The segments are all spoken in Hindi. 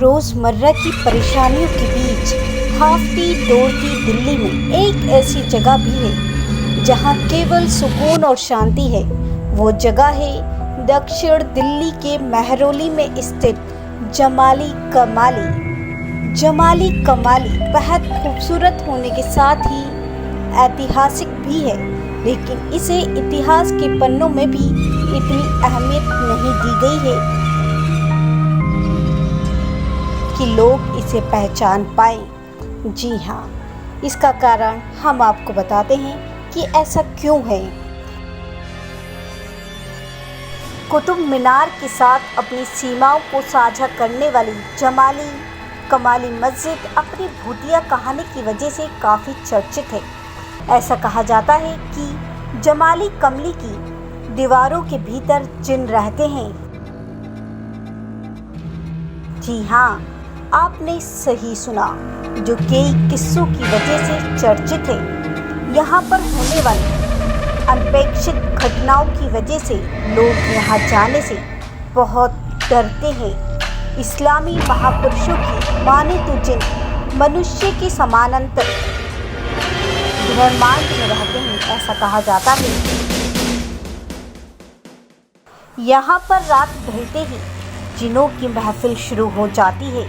रोज़मर्रा की परेशानियों के बीच हाफती दौड़ती दिल्ली में एक ऐसी जगह भी है जहां केवल सुकून और शांति है। वो जगह है दक्षिण दिल्ली के मेहरौली में स्थित जमाली कमाली। जमाली कमाली बेहद खूबसूरत होने के साथ ही ऐतिहासिक भी है, लेकिन इसे इतिहास के पन्नों में भी इतनी अहमियत नहीं दी गई है कि लोग इसे पहचान पाए। जी हाँ, इसका कारण हम आपको बताते हैं कि ऐसा क्यों है। कुतुब मीनार के साथ अपनी सीमाओं को साझा करने वाली जमाली कमाली मस्जिद अपनी भूतिया कहानी की वजह से काफ़ी चर्चित है। ऐसा कहा जाता है कि जमाली कमली की दीवारों के भीतर जिन रहते हैं। जी हाँ, आपने सही सुना, जो कई किस्सों की वजह से चर्चित है। यहाँ पर होने वाली अनपेक्षित घटनाओं की वजह से लोग यहाँ जाने से बहुत डरते हैं। इस्लामी महापुरुषों की माने तो जिन मनुष्य के समानांतर ब्रह्मांड में रहते हैं, ऐसा कहा जाता है। यहाँ पर रात ढलते ही जिनों की महफिल शुरू हो जाती है।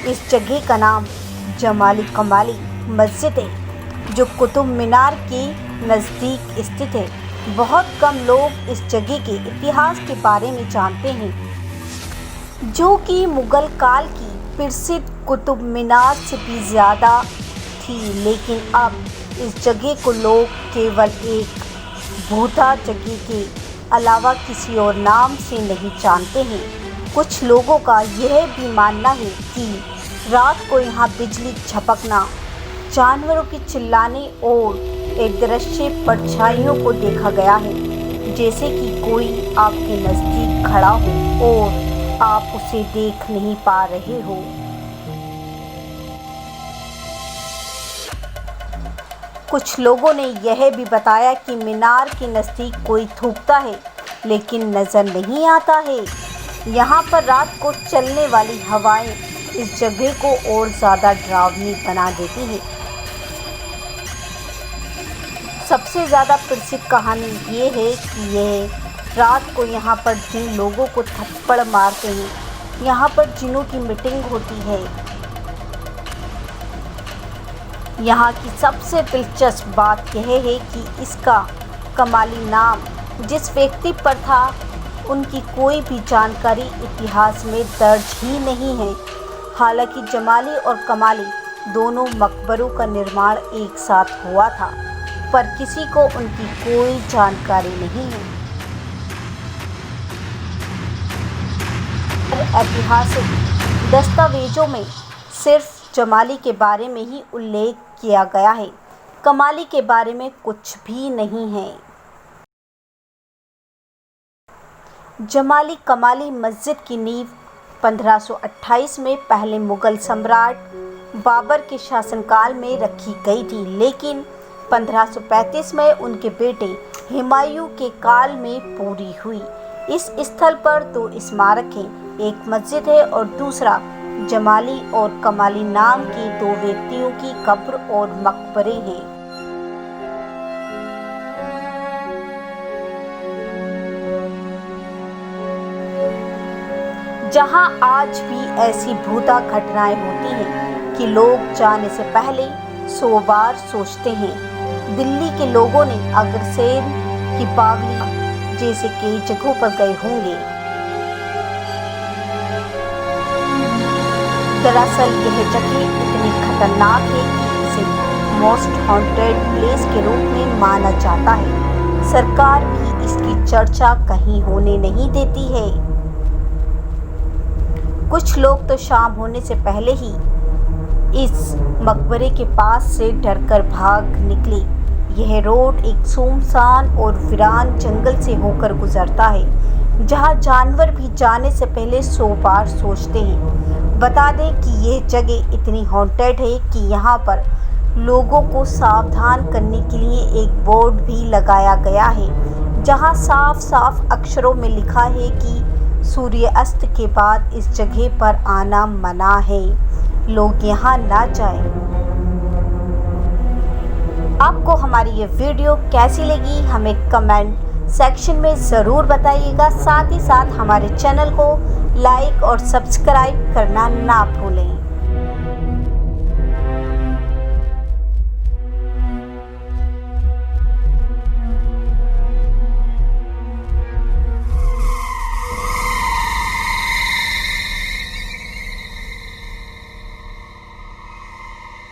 इस जगह का नाम जमाली कमाली मस्जिद है, जो कुतुब मीनार के नज़दीक स्थित है। बहुत कम लोग इस जगह के इतिहास के बारे में जानते हैं, जो कि मुग़ल काल की प्रसिद्ध कुतुब मीनार से भी ज़्यादा थी। लेकिन अब इस जगह को लोग केवल एक भूता जगह के अलावा किसी और नाम से नहीं जानते हैं। कुछ लोगों का यह भी मानना है कि रात को यहाँ बिजली झपकना, जानवरों के चिल्लाने और एक दृश्य परछाइयों को देखा गया है, जैसे कि कोई आपके नज़दीक खड़ा हो और आप उसे देख नहीं पा रहे हो। कुछ लोगों ने यह भी बताया कि मीनार के नज़दीक कोई थूकता है, लेकिन नज़र नहीं आता है। यहाँ पर रात को चलने वाली हवाएं इस जगह को और ज़्यादा डरावनी बना देती हैं। सबसे ज़्यादा प्रसिद्ध कहानी ये है कि यह रात को यहाँ पर जिन लोगों को थप्पड़ मारते हैं, यहाँ पर जिनों की मीटिंग होती है। यहाँ की सबसे दिलचस्प बात यह है कि इसका कमाली नाम जिस व्यक्ति पर था, उनकी कोई भी जानकारी इतिहास में दर्ज ही नहीं है। हालांकि जमाली और कमाली दोनों मकबरों का निर्माण एक साथ हुआ था, पर किसी को उनकी कोई जानकारी नहीं है। ऐतिहासिक दस्तावेजों में सिर्फ जमाली के बारे में ही उल्लेख किया गया है, कमाली के बारे में कुछ भी नहीं है। जमाली कमाली मस्जिद की नींव 1528 में पहले मुग़ल सम्राट बाबर के शासनकाल में रखी गई थी, लेकिन 1535 में उनके बेटे हुमायूं के काल में पूरी हुई। इस स्थल पर दो स्मारक हैं, एक मस्जिद है और दूसरा जमाली और कमाली नाम के दो व्यक्तियों की कब्र और मकबरे हैं। जहां आज भी ऐसी भूता घटनाएं होती हैं कि लोग जाने से पहले 100 बार सोचते हैं। दिल्ली के लोगों ने अग्रसेन की बावली जैसे कई जगहों पर गए होंगे। दरअसल यह जगह इतनी खतरनाक है कि इसे मोस्ट हॉन्टेड प्लेस के रूप में माना जाता है। सरकार भी इसकी चर्चा कहीं होने नहीं देती है। कुछ लोग तो शाम होने से पहले ही इस मकबरे के पास से डरकर भाग निकले। यह रोड एक सुनसान और वीरान जंगल से होकर गुजरता है, जहां जानवर भी जाने से पहले 100 बार सोचते हैं। बता दें कि यह जगह इतनी हॉन्टेड है कि यहाँ पर लोगों को सावधान करने के लिए एक बोर्ड भी लगाया गया है, जहां साफ साफ अक्षरों में लिखा है कि सूर्यास्त के बाद इस जगह पर आना मना है, लोग यहाँ ना जाएं। आपको हमारी ये वीडियो कैसी लगी हमें कमेंट सेक्शन में ज़रूर बताइएगा। साथ ही साथ हमारे चैनल को लाइक और सब्सक्राइब करना ना भूलें।